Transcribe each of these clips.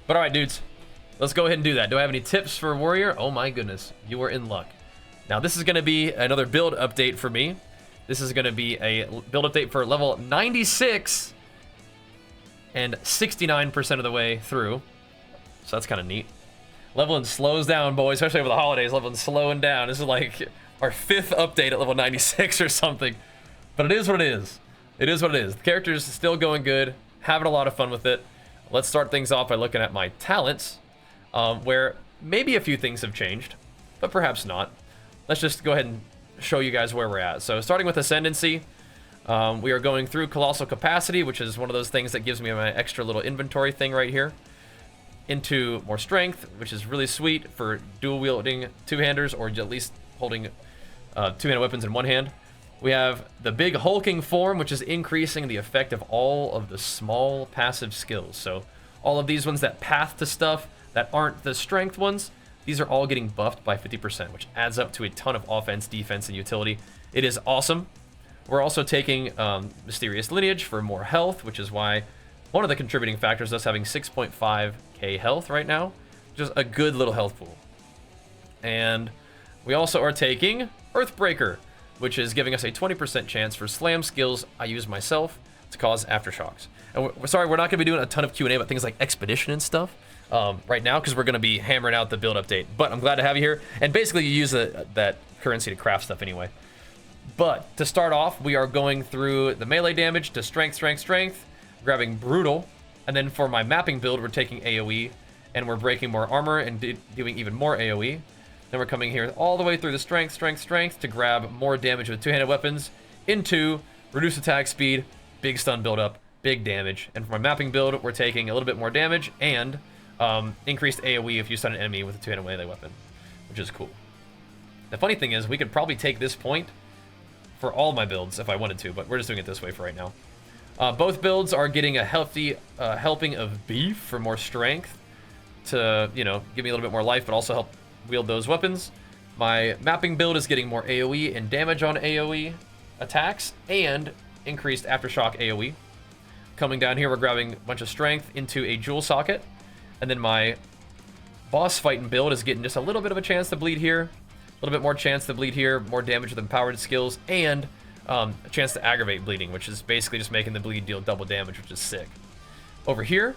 But all right, dudes, let's go ahead and do that. Do I have any tips for Warrior? Oh my goodness, you are in luck. Now this is going to be another build update for me. This is going to be a build update for level 96 and 69% of the way through. So that's kind of neat. Leveling slows down, boys, especially over the holidays. Leveling slowing down. This is like our 5th update at level 96 or something. But it is what it is. It is what it is. The character's still going good. Having a lot of fun with it. Let's start things off by looking at my talents, where maybe a few things have changed, but perhaps not. Let's just go ahead and show you guys where we're at. So starting with Ascendancy, we are going through Colossal Capacity, which is one of those things that gives me my extra little inventory thing right here, into more Strength, which is really sweet for dual wielding two-handers, or at least holding two-handed weapons in one hand. We have the big hulking form, which is increasing the effect of all of the small passive skills. So all of these ones that path to stuff that aren't the strength ones, these are all getting buffed by 50%, which adds up to a ton of offense, defense, and utility. It is awesome. We're also taking Mysterious Lineage for more health, which is why one of the contributing factors is us having 6.5k health right now, which is a good little health pool. And we also are taking Earthbreaker, which is giving us a 20% chance for slam skills I use myself to cause aftershocks. And we're sorry, we're not going to be doing a ton of Q&A about things like Expedition and stuff right now, because we're going to be hammering out the build update. But I'm glad to have you here. And basically, you use that currency to craft stuff anyway. But to start off, we are going through the melee damage to strength, strength, strength, grabbing Brutal. And then for my mapping build, we're taking AoE, and we're breaking more armor and doing even more AoE. Then we're coming here all the way through the strength, strength, strength to grab more damage with two-handed weapons into reduced attack speed, big stun buildup, big damage. And for my mapping build, we're taking a little bit more damage and increased AoE if you stun an enemy with a two-handed melee weapon, which is cool. The funny thing is, we could probably take this point for all my builds if I wanted to, but we're just doing it this way for right now. Both builds are getting a healthy helping of beef for more strength to, you know, give me a little bit more life, but also help wield those weapons. My mapping build is getting more AoE and damage on AoE attacks and increased aftershock AoE. Coming down here, we're grabbing a bunch of strength into a jewel socket. And then my boss fighting build is getting just a little bit of a chance to bleed here, a little bit more chance to bleed here, more damage with empowered skills, and a chance to aggravate bleeding, which is basically just making the bleed deal double damage, which is sick. Over here,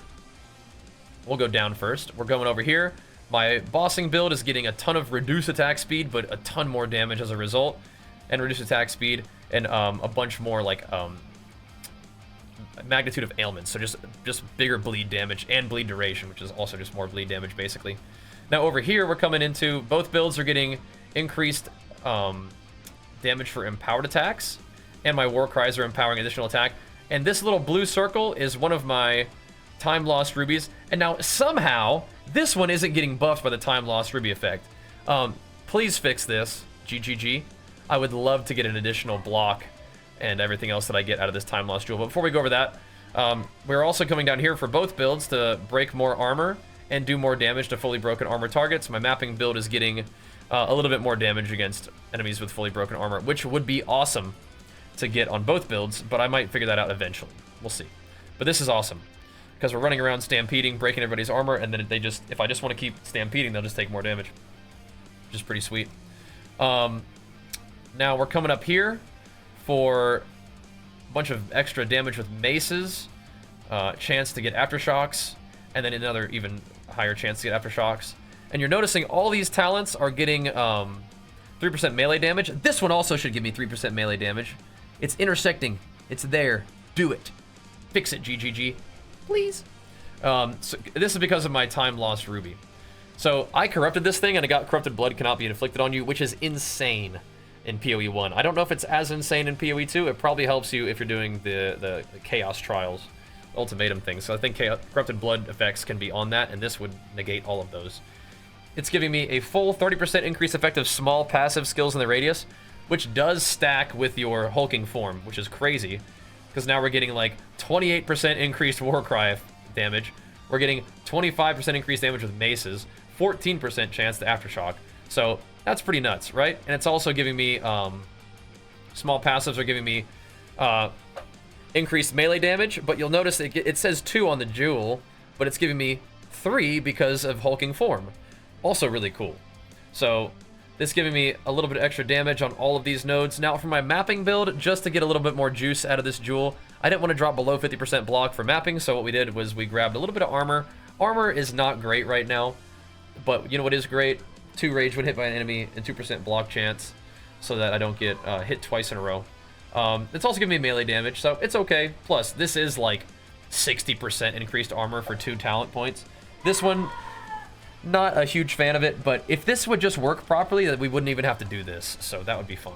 we'll go down first. We're going over here. My bossing build is getting a ton of reduced attack speed, but a ton more damage as a result, and reduced attack speed, and a bunch more like magnitude of ailments, so just bigger bleed damage and bleed duration, which is also just more bleed damage basically. Now over here, we're coming into both builds are getting increased damage for empowered attacks, and my war cries are empowering additional attack. And this little blue circle is one of my time lost rubies, and now somehow this one isn't getting buffed by the time lost ruby effect. Please fix this, GGG. I would love to get an additional block and everything else that I get out of this time lost jewel. But before we go over that, we're also coming down here for both builds to break more armor and do more damage to fully broken armor targets. My mapping build is getting a little bit more damage against enemies with fully broken armor, which would be awesome to get on both builds, but I might figure that out eventually. We'll see. But this is awesome, because we're running around stampeding, breaking everybody's armor, and then they just, if I just want to keep stampeding, they'll just take more damage, which is pretty sweet. Now we're coming up here for a bunch of extra damage with maces, chance to get aftershocks, and then another even higher chance to get aftershocks. And you're noticing all these talents are getting 3% melee damage. This one also should give me 3% melee damage. It's intersecting. It's there. Do it. Fix it, GGG. Please. So this is because of my time lost ruby. So I corrupted this thing, and it got corrupted blood cannot be inflicted on you, which is insane in PoE 1. I don't know if it's as insane in PoE 2. It probably helps you if you're doing the Chaos Trials ultimatum thing. So I think corrupted blood effects can be on that, and this would negate all of those. It's giving me a full 30% increase effect of small passive skills in the radius, which does stack with your hulking form, which is crazy, because now we're getting like 28% increased warcry damage. We're getting 25% increased damage with maces, 14% chance to aftershock. So that's pretty nuts, right? And it's also giving me small passives are giving me increased melee damage, but you'll notice it says 2 on the jewel, but it's giving me 3 because of hulking form. Also really cool. So this giving me a little bit of extra damage on all of these nodes. Now for my mapping build, just to get a little bit more juice out of this jewel, I didn't want to drop below 50% block for mapping, so what we did was we grabbed a little bit of armor. Armor is not great right now, but you know what is great? 2 rage when hit by an enemy and 2% block chance, so that I don't get hit twice in a row. It's also giving me melee damage, so it's okay. Plus, this is like 60% increased armor for 2 talent points. This one, not a huge fan of it, but if this would just work properly, then we wouldn't even have to do this, so that would be fine.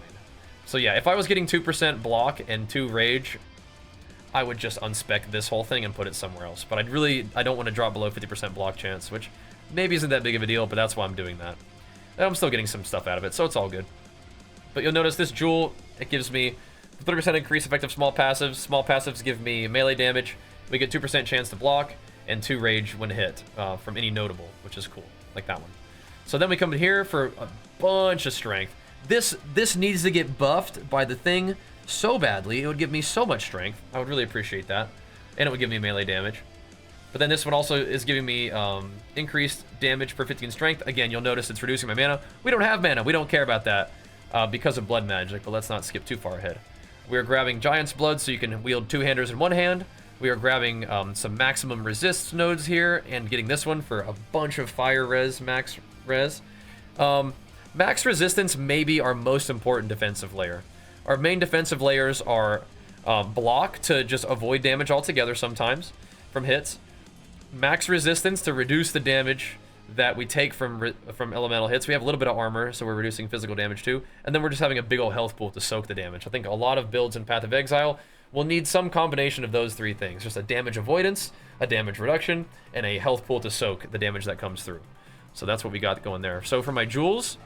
So yeah, if I was getting 2% block and 2 rage, I would just unspec this whole thing and put it somewhere else. But I don't want to drop below 50% block chance, which maybe isn't that big of a deal, but that's why I'm doing that. And I'm still getting some stuff out of it, so it's all good. But you'll notice this jewel, it gives me 30% increase effective small passives. Small passives give me melee damage. We get 2% chance to block and 2 rage when hit from any notable, which is cool, like that one. So then we come in here for a bunch of strength. This needs to get buffed by the thing so badly. It would give me so much strength. I would really appreciate that. And it would give me melee damage. But then this one also is giving me increased damage per 15 strength. Again, you'll notice it's reducing my mana. We don't have mana. We don't care about that because of blood magic, but let's not skip too far ahead. We are grabbing Giant's Blood so you can wield 2-handers in one hand. We are grabbing some maximum resist nodes here and getting this one for a bunch of fire res, max res. Max resistance may be our most important defensive layer. Our main defensive layers are block to just avoid damage altogether sometimes from hits. Max resistance to reduce the damage that we take from elemental hits. We have a little bit of armor, so we're reducing physical damage too. And then we're just having a big old health pool to soak the damage. I think a lot of builds in Path of Exile will need some combination of those 3 things. Just a damage avoidance, a damage reduction, and a health pool to soak the damage that comes through. So that's what we got going there. So for my jewels,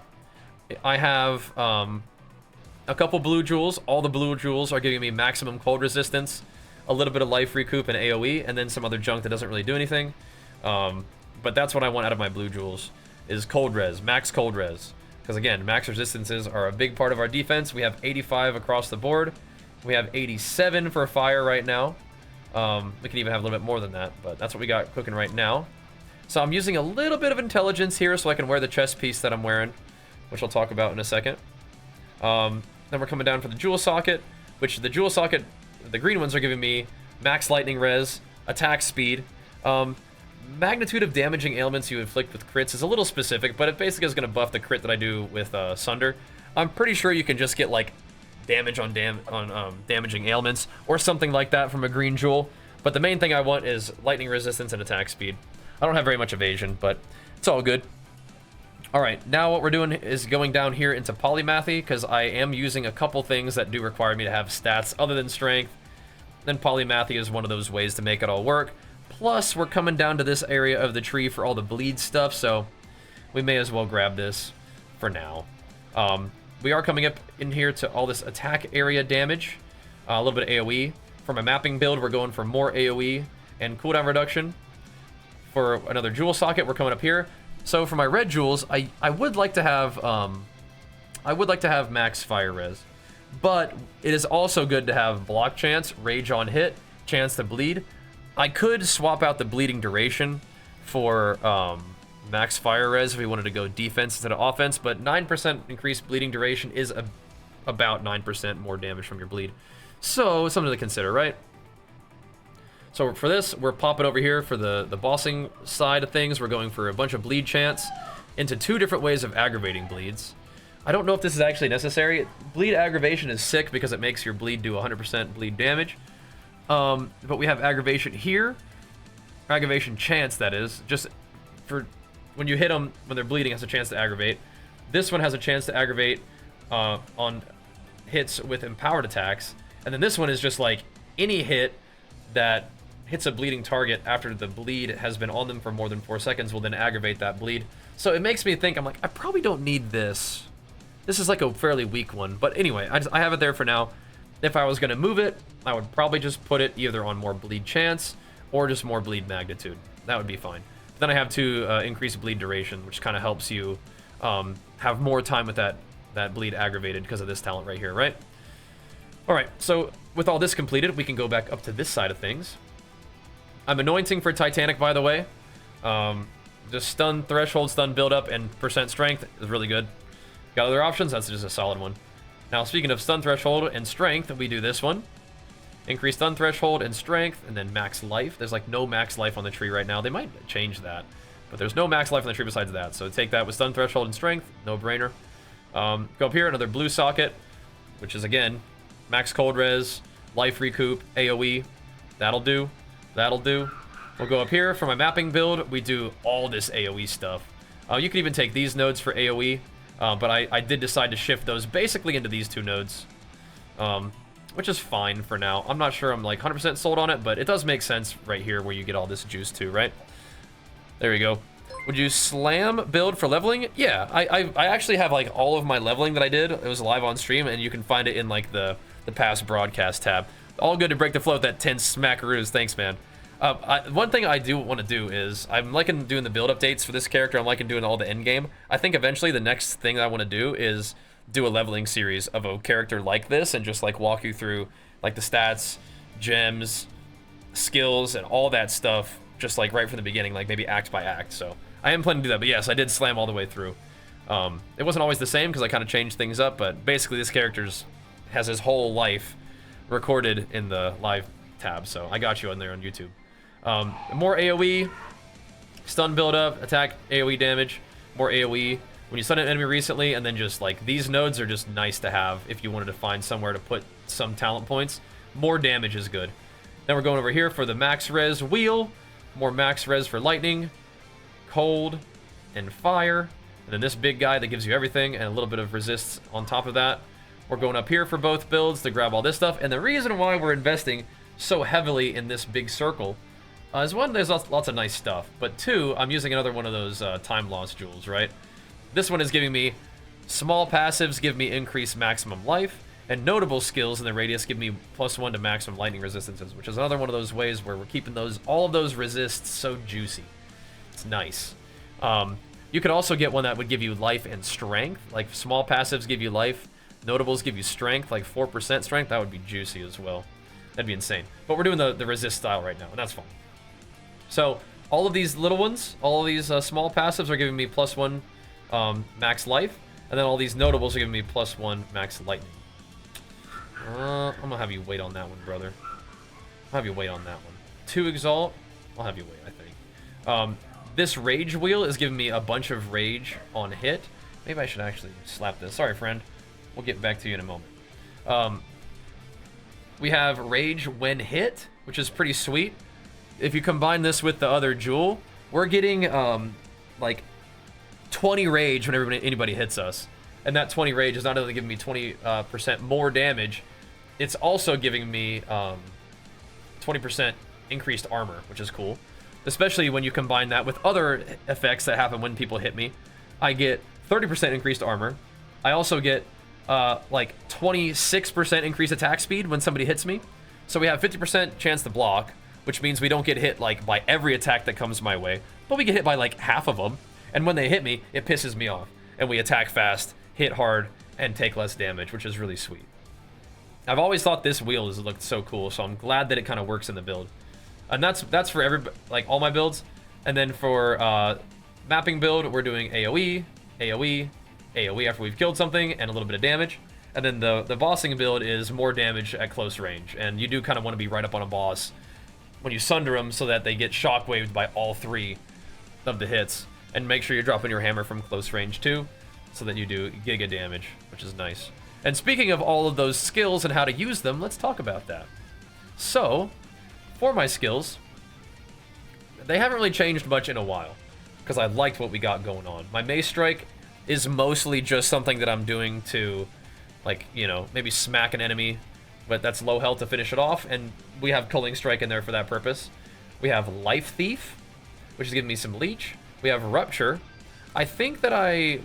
I have a couple blue jewels. All the blue jewels are giving me maximum cold resistance, a little bit of life recoup and AoE, and then some other junk that doesn't really do anything. But that's what I want out of my blue jewels, is cold res, max cold res. Because again, max resistances are a big part of our defense. We have 85 across the board. We have 87 for fire right now. We can even have a little bit more than that, but that's what we got cooking right now. So I'm using a little bit of intelligence here so I can wear the chest piece that I'm wearing, which I'll talk about in a second. Then we're coming down for the jewel socket, which the jewel socket, the green ones are giving me max lightning res, attack speed. Magnitude of damaging ailments you inflict with crits is a little specific, but it basically is going to buff the crit that I do with Sunder. I'm pretty sure you can just get like damage on damaging ailments or something like that from a green jewel. But the main thing I want is lightning resistance and attack speed. I don't have very much evasion, but it's all good. All right, now what we're doing is going down here into polymathy because I am using a couple things that do require me to have stats other than strength. Then polymathy is one of those ways to make it all work. Plus, we're coming down to this area of the tree for all the bleed stuff, so we may as well grab this for now. We are coming up in here to all this attack area damage, a little bit of AoE. For my mapping build, we're going for more AoE and cooldown reduction. For another jewel socket, we're coming up here. So for my red jewels, I would like to have max fire res, but it is also good to have block chance, rage on hit, chance to bleed. I could swap out the bleeding duration for max fire res if we wanted to go defense instead of offense, but 9% increased bleeding duration is about 9% more damage from your bleed. So something to consider, right? So for this, we're popping over here for the bossing side of things. We're going for a bunch of bleed chance into 2 different ways of aggravating bleeds. I don't know if this is actually necessary. Bleed aggravation is sick because it makes your bleed do 100% bleed damage. But we have aggravation here. Aggravation chance, that is. Just for when you hit them, when they're bleeding, it has a chance to aggravate. This one has a chance to aggravate on hits with empowered attacks. And then this one is just like any hit that hits a bleeding target after the bleed has been on them for more than 4 seconds will then aggravate that bleed. So it makes me think, I'm like, I probably don't need this. This is like a fairly weak one. But anyway, I have it there for now. If I was going to move it, I would probably just put it either on more bleed chance or just more bleed magnitude. That would be fine. Then I have to increase bleed duration, which kind of helps you have more time with that bleed aggravated because of this talent right here, right? All right, so with all this completed, we can go back up to this side of things. I'm anointing for Titanic, by the way. Just stun threshold, stun build up, and percent strength is really good. Got other options? That's just a solid one. Now, speaking of stun threshold and strength, we do this one. Increase stun threshold and strength, and then max life. There's like no max life on the tree right now. They might change that, but there's no max life on the tree besides that. So take that with stun threshold and strength, no brainer. Go up here, another blue socket, which is again max cold res, life recoup, AoE. That'll do. That'll do. We'll go up here for my mapping build. We do all this AoE stuff. You can even take these nodes for AoE, but I did decide to shift those basically into these two nodes. Which is fine for now. I'm not sure I'm like 100% sold on it, but it does make sense right here where you get all this juice too, right? There we go. Would you slam build for leveling? Yeah, I actually have like all of my leveling that I did. It was live on stream, and you can find it in like the past broadcast tab. All good to break the flow with that 10 smackaroos. Thanks, man. One thing I do want to do is, I'm liking doing the build updates for this character. I'm liking doing all the end game. I think eventually the next thing I want to do is do a leveling series of a character like this and just like walk you through like the stats, gems, skills, and all that stuff just like right from the beginning, like maybe act by act. So I am planning to do that, but yes, I did slam all the way through. It wasn't always the same because I kind of changed things up, but basically this character has his whole life recorded in the live tab, so I got you on there on YouTube. More AoE, stun build up, attack AoE damage, more AoE when you stun an enemy recently, and then just like these nodes are just nice to have if you wanted to find somewhere to put some talent points. More damage is good. Then we're going over here for the max res wheel, more max res for lightning, cold, and fire, and then this big guy that gives you everything and a little bit of resist on top of that. We're going up here for both builds to grab all this stuff, and the reason why we're investing so heavily in this big circle is one, there's lots of nice stuff, but two, I'm using another one of those time loss jewels, right? This one is giving me small passives, give me increased maximum life, and notable skills in the radius give me +1 to maximum lightning resistances, which is another one of those ways where we're keeping all of those resists so juicy. It's nice. You could also get one that would give you life and strength, like small passives give you life, notables give you strength, like 4% strength. That would be juicy as well. That'd be insane. But we're doing the resist style right now, and that's fine. So all of these little ones, all of these small passives are giving me +1 max life, and then all these notables are giving me +1 max lightning. I'm gonna have you wait on that one, brother. I'll have you wait on that one. 2 exalt, I'll have you wait, I think. This rage wheel is giving me a bunch of rage on hit. Maybe I should actually slap this. Sorry, friend. We'll get back to you in a moment. We have rage when hit, which is pretty sweet. If you combine this with the other jewel, we're getting like 20 rage whenever anybody hits us. And that 20 rage is not only giving me 20% more damage, it's also giving me 20% increased armor, which is cool. Especially when you combine that with other effects that happen when people hit me. I get 30% increased armor. I also get like 26% increased attack speed when somebody hits me. So we have 50% chance to block, which means we don't get hit like by every attack that comes my way, but we get hit by like half of them. And when they hit me, it pisses me off. And we attack fast, hit hard, and take less damage, which is really sweet. I've always thought this wheel has looked so cool, so I'm glad that it kind of works in the build. And that's for like all my builds. And then for mapping build, we're doing AoE, AoE, AoE after we've killed something, and a little bit of damage. And then the bossing build is more damage at close range. And you do kind of want to be right up on a boss when you sunder them so that they get shockwaved by all 3 of the hits. And make sure you're dropping your hammer from close range too, so that you do giga damage, which is nice. And speaking of all of those skills and how to use them, let's talk about that. So, for my skills, they haven't really changed much in a while, because I liked what we got going on. My Mace Strike is mostly just something that I'm doing to, like, you know, maybe smack an enemy, but that's low health to finish it off, and we have Culling Strike in there for that purpose. We have Life Thief, which is giving me some leech. We have Rupture. I think that I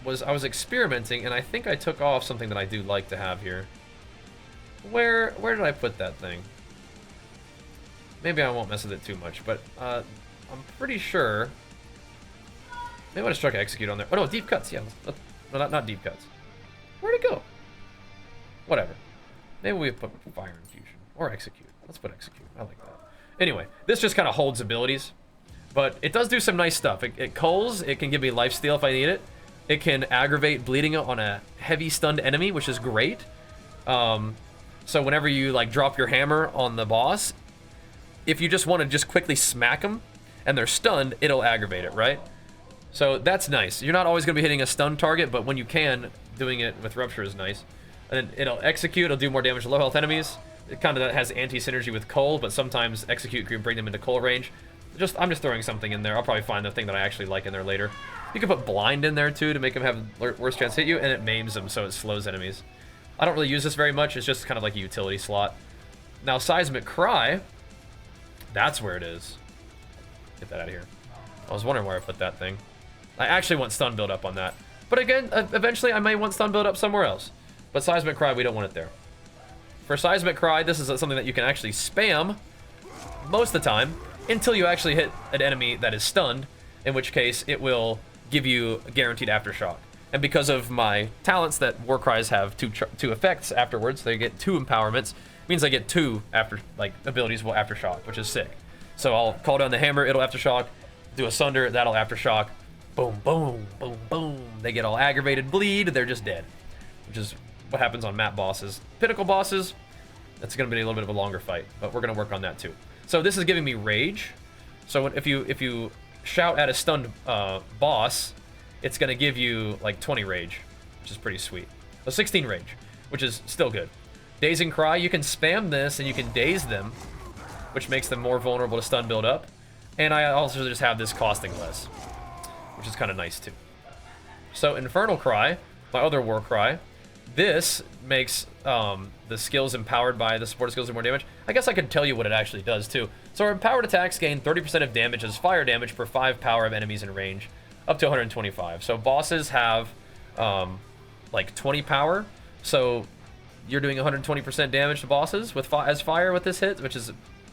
was experimenting, and I think I took off something that I do like to have here. Where did I put that thing? Maybe I won't mess with it too much, but I'm pretty sure. Maybe I just struck Execute on there. Oh no, Deep Cuts. Yeah, no, not Deep Cuts. Where'd it go? Whatever. Maybe we put Fire Infusion or Execute. Let's put Execute. I like that. Anyway, this just kind of holds abilities. But it does do some nice stuff. It culls, it can give me lifesteal if I need it. It can aggravate bleeding on a heavy stunned enemy, which is great. So whenever you like drop your hammer on the boss, if you just want to just quickly smack them and they're stunned, it'll aggravate it, right? So that's nice. You're not always going to be hitting a stun target, but when you can, doing it with Rupture is nice. And then it'll execute, it'll do more damage to low health enemies. It kind of has anti-synergy with Cull, but sometimes execute can bring them into Cull range. I'm just throwing something in there. I'll probably find the thing that I actually like in there later. You can put blind in there too to make them have worse chance to hit you, and it maims them, so it slows enemies. I don't really use this very much. It's just kind of like a utility slot. Now, Seismic Cry, that's where it is. Get that out of here. I was wondering where I put that thing. I actually want stun build up on that. But again, eventually I may want stun build up somewhere else. But Seismic Cry, we don't want it there. For Seismic Cry, this is something that you can actually spam most of the time until you actually hit an enemy that is stunned, in which case it will give you a guaranteed aftershock. And because of my talents that War Cries have two effects afterwards, they get 2 empowerments, means I get 2 abilities will aftershock, which is sick. So I'll call down the hammer, it'll aftershock, do a Sunder, that'll aftershock, boom, boom, boom, boom. They get all aggravated, bleed, they're just dead, which is what happens on map bosses. Pinnacle bosses, that's going to be a little bit of a longer fight, but we're going to work on that too. So this is giving me rage. So if you shout at a stunned boss, it's going to give you like 20 rage, which is pretty sweet. So 16 rage, which is still good. Dazing Cry, you can spam this and you can daze them, which makes them more vulnerable to stun build up. And I also just have this costing less, which is kind of nice too. So Infernal Cry, my other War Cry, this makes the skills empowered by the support skills do more damage. I guess I could tell you what it actually does too. So our empowered attacks gain 30% of damage as fire damage per 5 power of enemies in range, up to 125. So bosses have like 20 power. So you're doing 120% damage to bosses with as fire with this hit, which is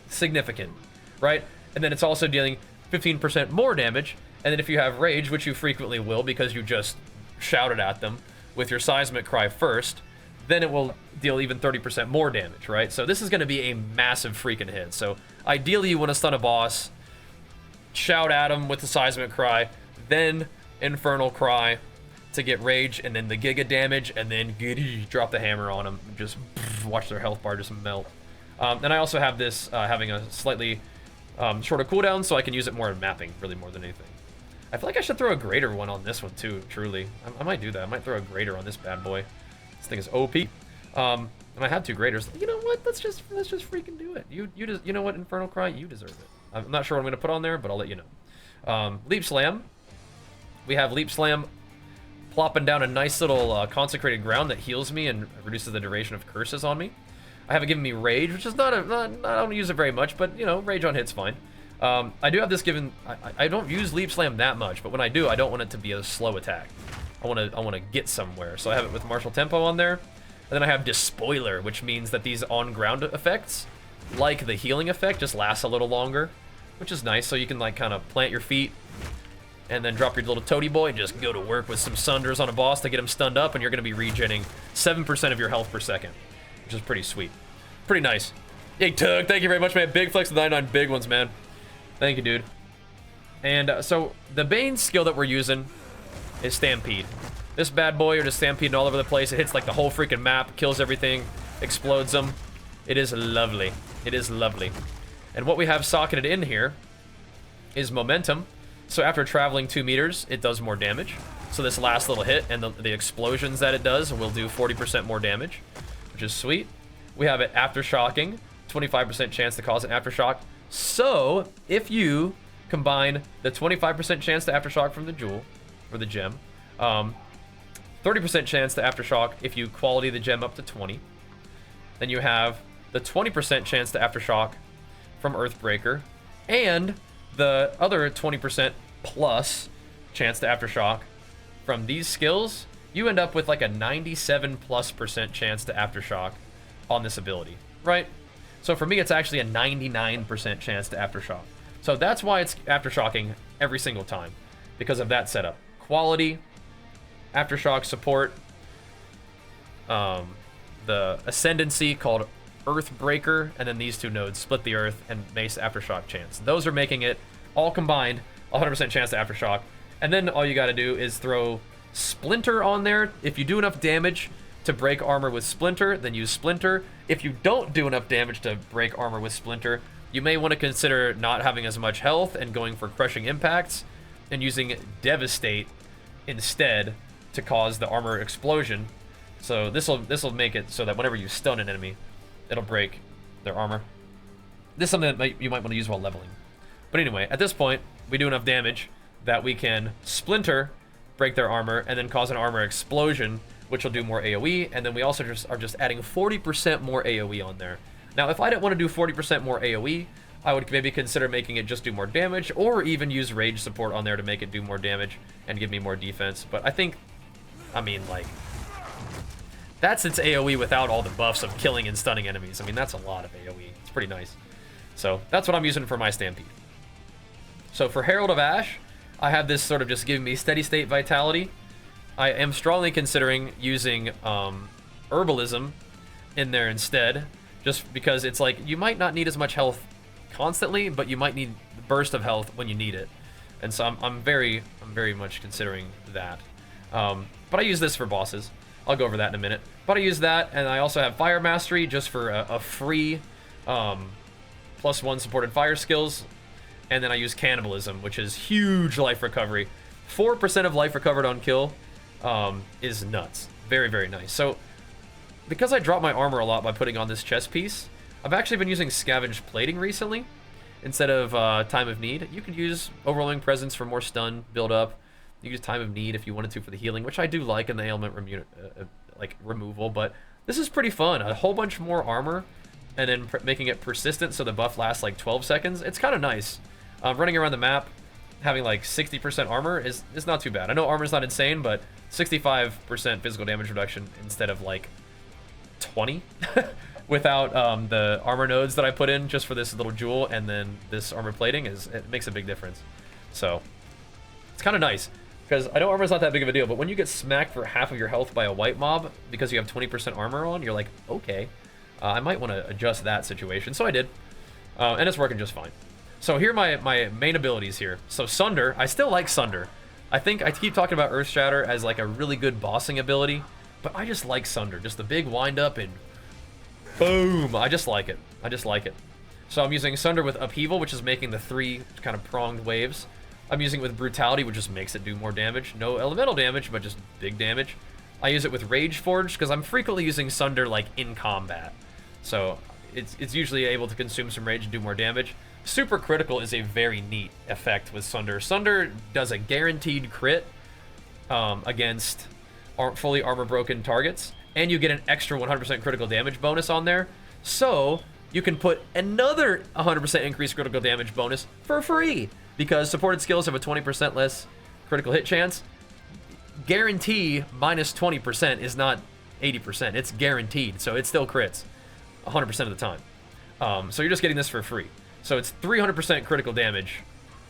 significant, right? And then it's also dealing 15% more damage. And then if you have rage, which you frequently will because you just shouted at them with your Seismic Cry first, then it will deal even 30% more damage, right? So this is going to be a massive freaking hit. So ideally you want to stun a boss, shout at him with the Seismic Cry, then Infernal Cry to get rage, and then the Giga damage, and then drop the hammer on them. Just watch their health bar just melt. And I also have this having a slightly shorter cooldown, so I can use it more in mapping, really more than anything. I feel like I should throw a greater one on this one too, truly. I might do that. I might throw a greater on this bad boy. This thing is OP. And I have 2 graders. You know what? Let's just freaking do it. You know what, Infernal Cry? You deserve it. I'm not sure what I'm gonna put on there, but I'll let you know. Leap Slam. We have Leap Slam plopping down a nice little consecrated ground that heals me and reduces the duration of curses on me. I have it giving me rage, which is I don't use it very much, but you know, rage on hit's fine. I do have this given. I don't use Leap Slam that much, but when I do, I don't want it to be a slow attack. I want to get somewhere, so I have it with Martial Tempo on there, and then I have Despoiler, which means that these on-ground effects, like the healing effect, just lasts a little longer, which is nice. So you can like kind of plant your feet, and then drop your little toady boy and just go to work with some Sunders on a boss to get him stunned up, and you're going to be regenning 7% of your health per second, which is pretty sweet, pretty nice. Hey Tug, thank you very much, man. Big flex with 99 big ones, man. Thank you, dude. And so the Bane skill that we're using is Stampede. This bad boy, you're just stampeding all over the place. It hits like the whole freaking map, kills everything, explodes them. It is lovely. It is lovely. And what we have socketed in here is Momentum. So after traveling 2 meters, it does more damage. So this last little hit and the explosions that it does will do 40% more damage, which is sweet. We have it Aftershocking, 25% chance to cause an Aftershock. So if you combine the 25% chance to Aftershock from the jewel, or the gem, 30% chance to Aftershock if you quality the gem up to 20, then you have the 20% chance to Aftershock from Earthbreaker, and the other 20% plus chance to Aftershock from these skills. You end up with like a 97+% chance to Aftershock on this ability, right? So for me, it's actually a 99% chance to Aftershock. So that's why it's Aftershocking every single time, because of that setup. Quality, Aftershock support, the Ascendancy called Earthbreaker, and then these 2 nodes, Split the Earth and Mace Aftershock chance. Those are making it all combined, 100% chance to Aftershock. And then all you gotta do is throw Splinter on there. If you do enough damage to break armor with Splinter, then use Splinter. If you don't do enough damage to break armor with Splinter, you may want to consider not having as much health and going for Crushing Impacts and using Devastate instead to cause the armor explosion. So this'll make it so that whenever you stun an enemy, it'll break their armor. This is something that you might want to use while leveling. But anyway, at this point, we do enough damage that we can Splinter, break their armor, and then cause an armor explosion, which will do more AoE, and then we also are just adding 40% more AoE on there. Now, if I didn't want to do 40% more AoE, I would maybe consider making it just do more damage, or even use rage support on there to make it do more damage and give me more defense. But I think, I mean, like, that's its AoE without all the buffs of killing and stunning enemies. I mean, that's a lot of AoE. It's pretty nice. So that's what I'm using for my Stampede. So for Herald of Ash, I have this sort of just giving me steady state vitality. I am strongly considering using Herbalism in there instead, just because it's like you might not need as much health constantly, but you might need the burst of health when you need it. And so I'm very much considering that. But I use this for bosses. I'll go over that in a minute. But I use that, and I also have Fire Mastery just for a free +1 supported fire skills. And then I use Cannibalism, which is huge life recovery. 4% of life recovered on kill is nuts. Very, very nice. So, because I dropped my armor a lot by putting on this chest piece, I've actually been using Scavenged Plating recently instead of Time of Need. You could use Overwhelming Presence for more stun build up. You could use Time of Need if you wanted to for the healing, which I do like in the ailment removal, but this is pretty fun. A whole bunch more armor and then making it persistent so the buff lasts like 12 seconds. It's kind of nice. Running around the map, having like 60% armor is not too bad. I know armor's not insane, but 65% physical damage reduction instead of like 20 without the armor nodes that I put in just for this little jewel and then this armor plating it makes a big difference. So it's kind of nice because I know armor's not that big of a deal, but when you get smacked for half of your health by a white mob because you have 20% armor on, you're like, okay, I might want to adjust that situation. So I did, and it's working just fine. So here are my main abilities here. So Sunder, I still like Sunder. I think I keep talking about Earth Shatter as like a really good bossing ability, but I just like Sunder. Just the big wind up and boom. I just like it. I just like it. So I'm using Sunder with Upheaval, which is making the 3 kind of pronged waves. I'm using it with Brutality, which just makes it do more damage. No elemental damage, but just big damage. I use it with Rage Forge because I'm frequently using Sunder like in combat. So it's usually able to consume some rage and do more damage. Super Critical is a very neat effect with Sunder. Sunder does a guaranteed crit against fully armor broken targets, and you get an extra 100% critical damage bonus on there. So you can put another 100% increased critical damage bonus for free because supported skills have a 20% less critical hit chance. Guarantee minus 20% is not 80%. It's guaranteed, so it still crits 100% of the time. So you're just getting this for free. So it's 300% critical damage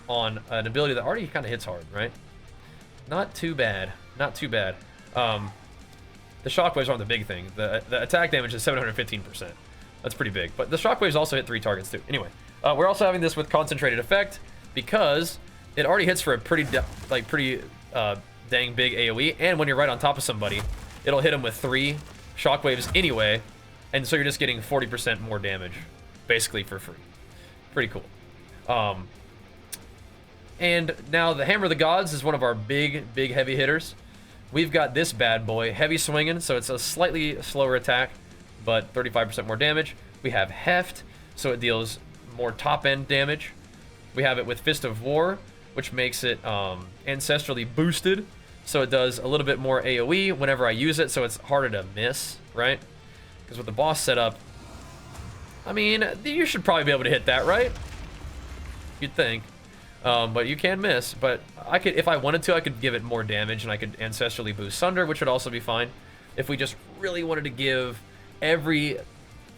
on an ability that already kind of hits hard, right? Not too bad. Not too bad. The shockwaves aren't the big thing. The attack damage is 715%. That's pretty big. But the shockwaves also hit 3 targets too. Anyway, we're also having this with concentrated effect because it already hits for a pretty dang big AoE. And when you're right on top of somebody, it'll hit them with 3 shockwaves anyway. And so you're just getting 40% more damage basically for free. Pretty cool. And now the Hammer of the Gods is one of our big heavy hitters. We've got this bad boy, heavy swinging, so it's a slightly slower attack, but 35% more damage. We have Heft, so it deals more top-end damage. We have it with Fist of War, which makes it ancestrally boosted, so it does a little bit more AoE whenever I use it, so it's harder to miss, right? Because with the boss setup, I mean, you should probably be able to hit that, right? You'd think. But you can miss. But I could, if I wanted to, I could give it more damage, and I could ancestrally boost Sunder, which would also be fine. If we just really wanted to give every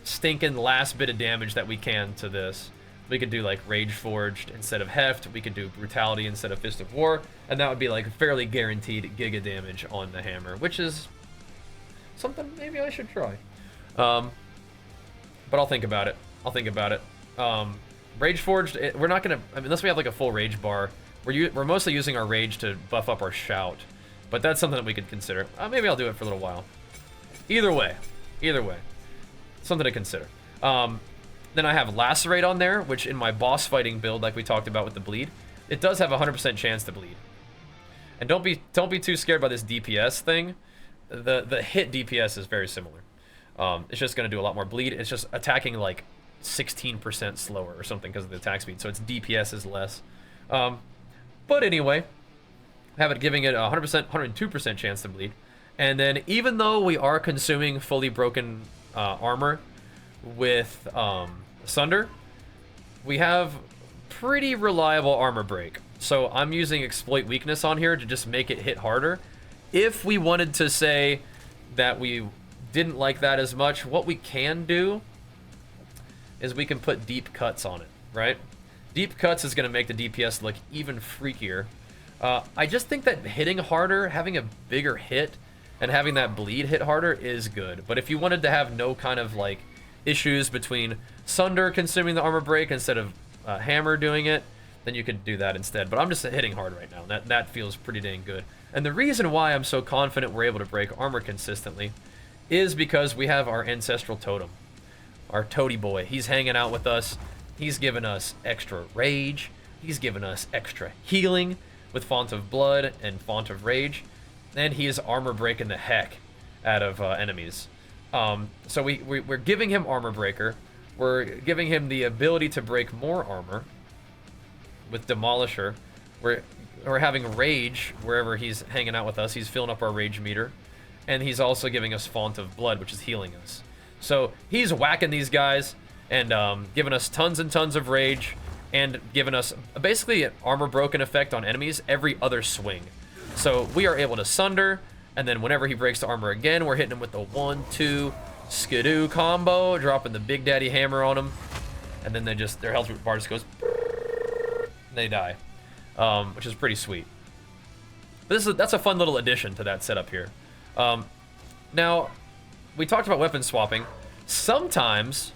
stinking last bit of damage that we can to this, we could do like Rage Forged instead of Heft. We could do Brutality instead of Fist of War, and that would be like fairly guaranteed giga damage on the hammer, which is something maybe I should try. But I'll think about it. Rage Forged, we're not gonna, I mean, unless we have like a full rage bar, we're mostly using our rage to buff up our shout. But that's something that we could consider. Maybe I'll do it for a little while. Either way, something to consider. Then I have Lacerate on there, which in my boss fighting build, like we talked about with the bleed, it does have a 100% chance to bleed. And don't be too scared by this DPS thing. The hit DPS is very similar. It's just gonna do a lot more bleed. It's just attacking like 16% slower or something because of the attack speed, so its DPS is less. But anyway, have it giving it a 100%, 102% chance to bleed. And then even though we are consuming fully broken armor with Sunder, we have pretty reliable armor break. So I'm using exploit weakness on here to just make it hit harder. If we wanted to say that we didn't like that as much, what we can do is we can put deep cuts on it, right? Deep cuts is going to make the DPS look even freakier. I just think that hitting harder, having a bigger hit, and having that bleed hit harder is good. But if you wanted to have no kind of like issues between Sunder consuming the armor break instead of Hammer doing it, then you could do that instead. But I'm just hitting hard right now. That feels pretty dang good. And the reason why I'm so confident we're able to break armor consistently is because we have our ancestral totem. Our toady boy. He's hanging out with us. He's given us extra rage. He's given us extra healing with Font of Blood and Font of Rage. And he is armor breaking the heck out of enemies. So we're giving him armor breaker. We're giving him the ability to break more armor with Demolisher. We're having rage wherever he's hanging out with us. He's filling up our rage meter. And he's also giving us Font of Blood, which is healing us. So he's whacking these guys and giving us tons and tons of rage and giving us basically an armor broken effect on enemies every other swing. So we are able to Sunder, and then whenever he breaks the armor again, we're hitting him with the 1-2 skidoo combo, dropping the Big Daddy Hammer on them, and then their health bar just goes, and they die, which is pretty sweet. But that's a fun little addition to that setup here. Now, we talked about weapon swapping. Sometimes,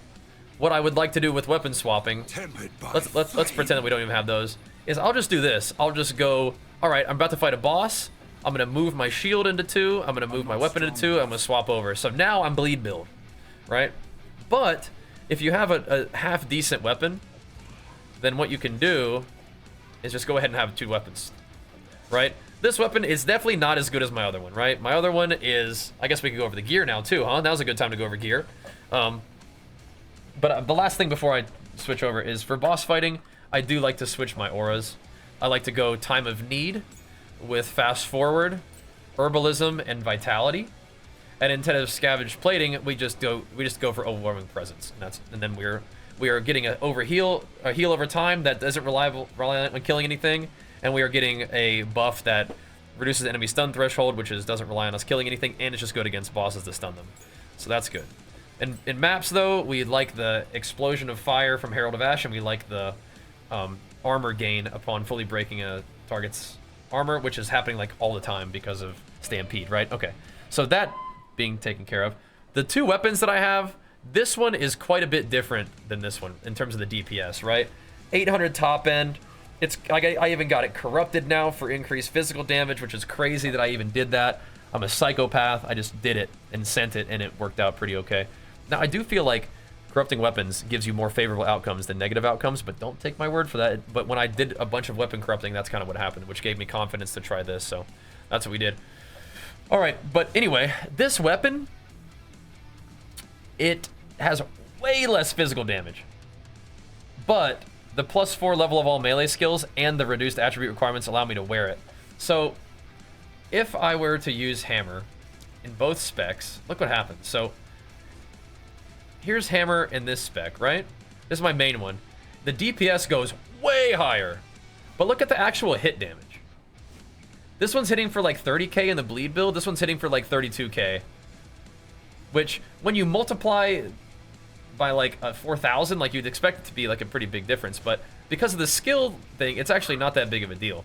what I would like to do with weapon swapping, let's pretend that we don't even have those, is I'll just do this. I'll just go, all right, I'm about to fight a boss. I'm gonna move my shield into 2. I'm gonna move my weapon into 2. I'm gonna swap over. So now I'm bleed build, right? But if you have a half decent weapon, then what you can do is just go ahead and have 2 weapons, right? This weapon is definitely not as good as my other one, right? My other one is, I guess we can go over the gear now too, huh? Now's a good time to go over gear. But the last thing before I switch over is for boss fighting, I do like to switch my auras. I like to go Time of Need with Fast Forward, Herbalism, and Vitality. And instead of Scavenged Plating, we just go for Overwhelming Presence. And then we are getting a heal over time that doesn't rely on killing anything. And we are getting a buff that reduces enemy stun threshold, which doesn't rely on us killing anything, and it's just good against bosses to stun them. So that's good. And in maps, though, we like the Explosion of Fire from Herald of Ash, and we like the armor gain upon fully breaking a target's armor, which is happening like all the time because of Stampede, right? Okay, so that being taken care of. The 2 weapons that I have, this one is quite a bit different than this one in terms of the DPS, right? 800 top end. It's like I even got it corrupted now for increased physical damage, which is crazy that I even did that. I'm a psychopath. I just did it and sent it, and it worked out pretty okay. Now, I do feel like corrupting weapons gives you more favorable outcomes than negative outcomes, but don't take my word for that. But when I did a bunch of weapon corrupting, that's kind of what happened, which gave me confidence to try this, so that's what we did. All right, but anyway, this weapon, it has way less physical damage, but the +4 level of all melee skills and the reduced attribute requirements allow me to wear it. So if I were to use Hammer in both specs, look what happens. So here's Hammer in this spec, right? This is my main one. The DPS goes way higher, but look at the actual hit damage. This one's hitting for like 30k in the bleed build. This one's hitting for like 32k, which when you multiply by like 4,000, like you'd expect it to be like a pretty big difference, but because of the skill thing, it's actually not that big of a deal.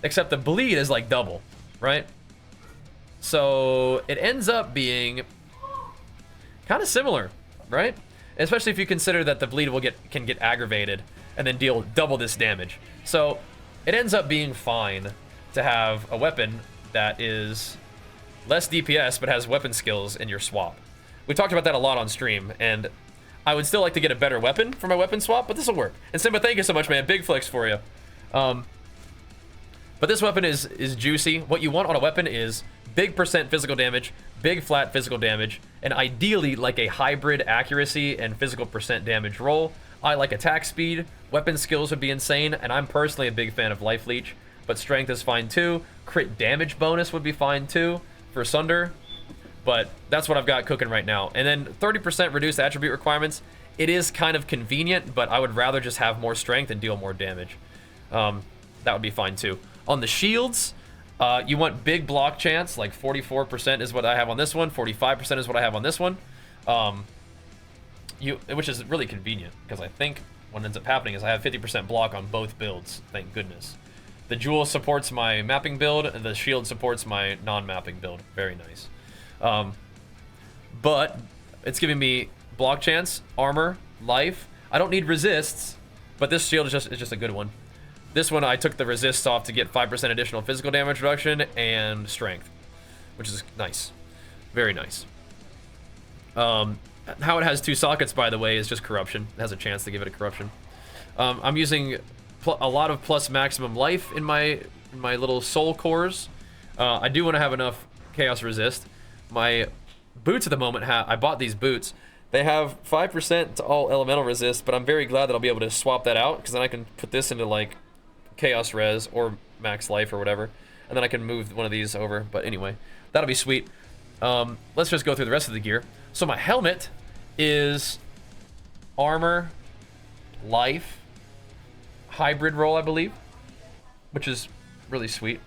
Except the bleed is like double, right? So it ends up being kind of similar, right? Especially if you consider that the bleed can get aggravated and then deal double this damage. So it ends up being fine to have a weapon that is less DPS but has weapon skills in your swap. We talked about that a lot on stream, and I would still like to get a better weapon for my weapon swap, but this will work. And Simba, thank you so much, man. Big flex for you. But this weapon is juicy. What you want on a weapon is big percent physical damage, big flat physical damage, and ideally like a hybrid accuracy and physical percent damage roll. I like attack speed, weapon skills would be insane, and I'm personally a big fan of life leech, but strength is fine too. Crit damage bonus would be fine too for Sunder, but that's what I've got cooking right now. And then 30% reduced attribute requirements. It is kind of convenient, but I would rather just have more strength and deal more damage. That would be fine too. On the shields, you want big block chance, like 44% is what I have on this one, 45% is what I have on this one. Which is really convenient, because I think what ends up happening is I have 50% block on both builds, thank goodness. The jewel supports my mapping build, and the shield supports my non-mapping build. Very nice. But it's giving me block chance, armor, life. I don't need resists, but this shield is just a good one. This one, I took the resists off to get 5% additional physical damage reduction and strength, which is nice. Very nice. How it has 2 sockets, by the way, is just corruption. It has a chance to give it a corruption. I'm using a lot of plus maximum life in my little soul cores. I do want to have enough chaos resist. My boots at the moment, I bought these boots. They have 5% to all elemental resist, but I'm very glad that I'll be able to swap that out, because then I can put this into like chaos res or max life or whatever, and then I can move one of these over. But anyway, that'll be sweet. Let's just go through the rest of the gear. So my helmet is armor, life, hybrid roll, I believe, which is really sweet.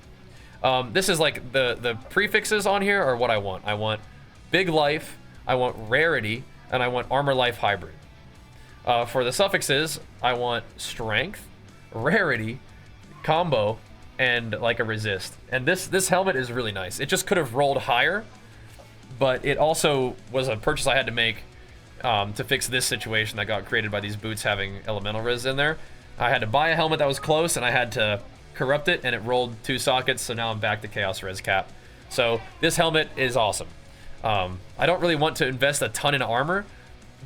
This is like the prefixes on here are what I want. I want big life, I want rarity, and I want armor life hybrid. For the suffixes, I want strength, rarity, combo, and like a resist. And this helmet is really nice. It just could have rolled higher, but it also was a purchase I had to make to fix this situation that got created by these boots having elemental res in there. I had to buy a helmet that was close, and I had to corrupt it, and it rolled 2 sockets, so now I'm back to chaos res cap. So this helmet is awesome. I don't really want to invest a ton in armor,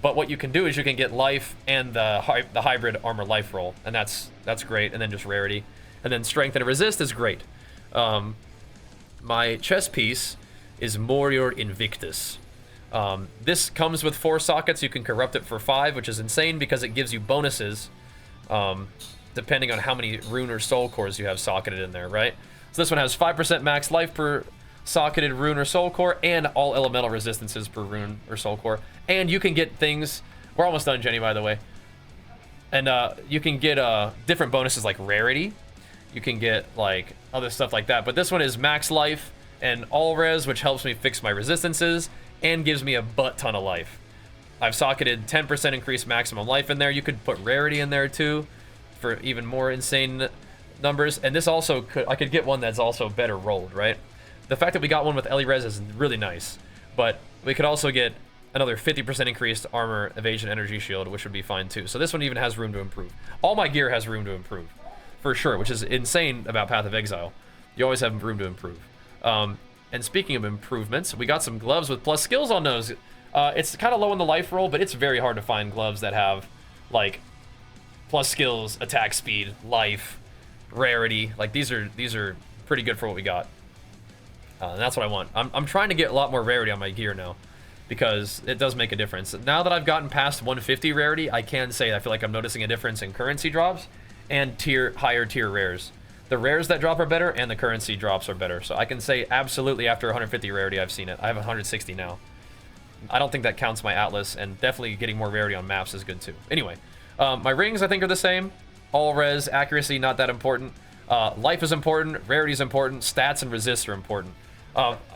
but what you can do is you can get life and the hybrid armor life roll, and that's great, and then just rarity. And then strength and resist is great. My chest piece is Warrior Invictus. This comes with 4 sockets. You can corrupt it for 5, which is insane because it gives you bonuses depending on how many rune or soul cores you have socketed in there, right? So this one has 5% max life per socketed rune or soul core, and all elemental resistances per rune or soul core. And you can get things... We're almost done, Jenny, by the way. And you can get different bonuses like rarity. You can get like other stuff like that. But this one is max life and all res, which helps me fix my resistances and gives me a butt ton of life. I've socketed 10% increased maximum life in there. You could put rarity in there too for even more insane numbers. And this also I could get one that's also better rolled, right? The fact that we got one with Ellie res is really nice, but we could also get another 50% increased armor, evasion, energy shield, which would be fine too. So this one even has room to improve. All my gear has room to improve, for sure, which is insane about Path of Exile. You always have room to improve. And speaking of improvements, we got some gloves with plus skills on those. It's kind of low on the life roll, but it's very hard to find gloves that have like plus skills, attack speed, life, rarity. Like these are pretty good for what we got. And that's what I want. I'm trying to get a lot more rarity on my gear now, because it does make a difference. Now that I've gotten past 150 rarity, I can say I feel like I'm noticing a difference in currency drops and higher tier rares. The rares that drop are better, and the currency drops are better. So I can say absolutely after 150 rarity, I've seen it. I have 160 now. I don't think that counts my Atlas, and definitely getting more rarity on maps is good too. Anyway, my rings I think are the same. All res, accuracy, not that important. Life is important, rarity is important, stats and resist are important.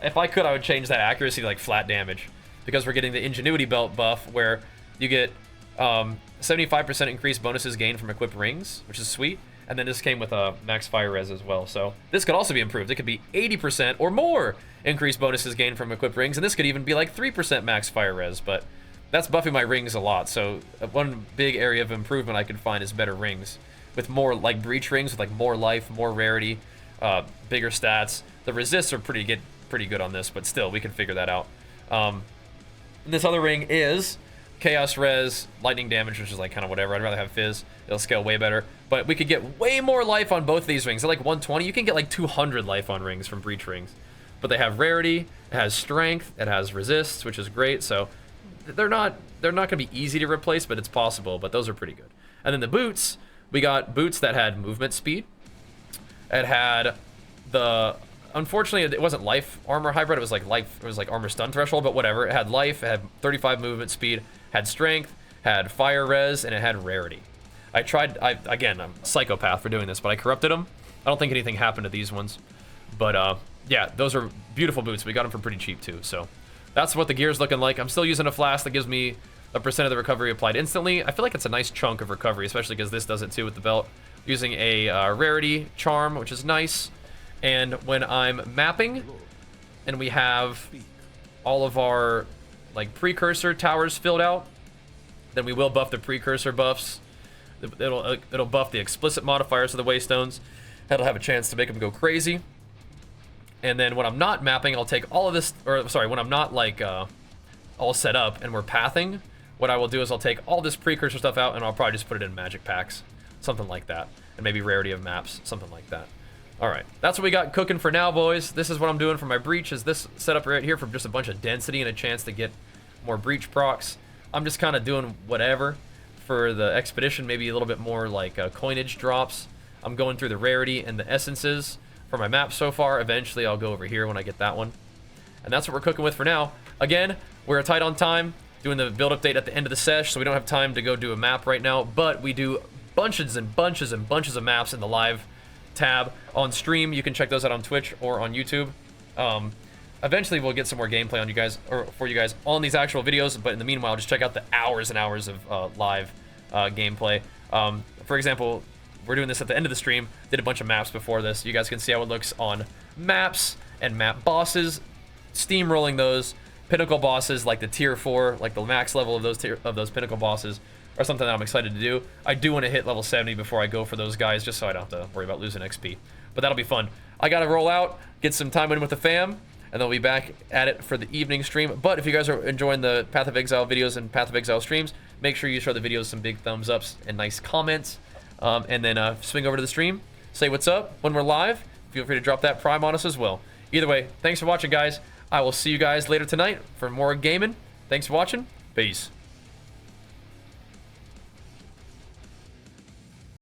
If I could, I would change that accuracy to like flat damage, because we're getting the ingenuity belt buff where you get 75% increased bonuses gained from equipped rings, which is sweet. And then this came with a max fire res as well. So this could also be improved. It could be 80% or more increased bonuses gained from equipped rings. And this could even be like 3% max fire res. But that's buffing my rings a lot. So one big area of improvement I could find is better rings with more like breach rings with like more life, more rarity, bigger stats. The resists are pretty good on this, but still we can figure that out. And this other ring is chaos res, lightning damage, which is like kind of whatever. I'd rather have fizz. It'll scale way better. But we could get way more life on both of these rings. They're like 120. You can get like 200 life on rings from breach rings. But they have rarity, it has strength, it has resists, which is great. So they're not going to be easy to replace, but it's possible. But those are pretty good. And then the boots, we got boots that had movement speed. It had unfortunately it wasn't life armor hybrid. It was like armor stun threshold, but whatever. It had life, it had 35 movement speed, had strength, had fire res, and it had rarity. Again, I'm a psychopath for doing this, but I corrupted them. I don't think anything happened to these ones. But yeah, those are beautiful boots. We got them for pretty cheap too. So that's what the gear's looking like. I'm still using a flask that gives me a % of the recovery applied instantly. I feel like it's a nice chunk of recovery, especially because this does it too with the belt. Using a rarity charm, which is nice. And when I'm mapping and we have all of our like precursor towers filled out, then we will buff the precursor buffs. It'll buff the explicit modifiers of the waystones. That'll have a chance to make them go crazy. And then when I'm not mapping, I'll take all of this, or sorry, when I'm not like all set up and we're pathing, what I will do is I'll take all this precursor stuff out and I'll probably just put it in magic packs, something like that, and maybe rarity of maps, something like that. All right, that's what we got cooking for now, boys. This is what I'm doing for my breach. Is this setup right here for just a bunch of density and a chance to get more breach procs. I'm just kind of doing whatever for the expedition, maybe a little bit more like coinage drops. I'm going through the rarity and the essences for my map so far. Eventually I'll go over here when I get that one. And that's what we're cooking with for now. Again, we're tight on time, doing the build update at the end of the sesh, so we don't have time to go do a map right now, but we do bunches and bunches and bunches of maps in the live tab on stream. You can check those out on Twitch or on YouTube. Eventually we'll get some more gameplay on you guys, or for you guys on these actual videos, but in the meanwhile, just check out the hours and hours of live gameplay. For example, we're doing this at the end of the stream, did a bunch of maps before this. You guys can see how it looks on maps and map bosses, steamrolling those pinnacle bosses like the tier 4, like the max level of those pinnacle bosses are something that I'm excited to do. I do want to hit level 70 before I go for those guys, just so I don't have to worry about losing XP. But that'll be fun. I gotta roll out, get some time in with the fam, and then we'll be back at it for the evening stream. But if you guys are enjoying the Path of Exile videos and Path of Exile streams, make sure you show the videos some big thumbs ups and nice comments. And then swing over to the stream, say what's up when we're live. Feel free to drop that prime on us as well. Either way, thanks for watching, guys. I will see you guys later tonight for more gaming. Thanks for watching. Peace.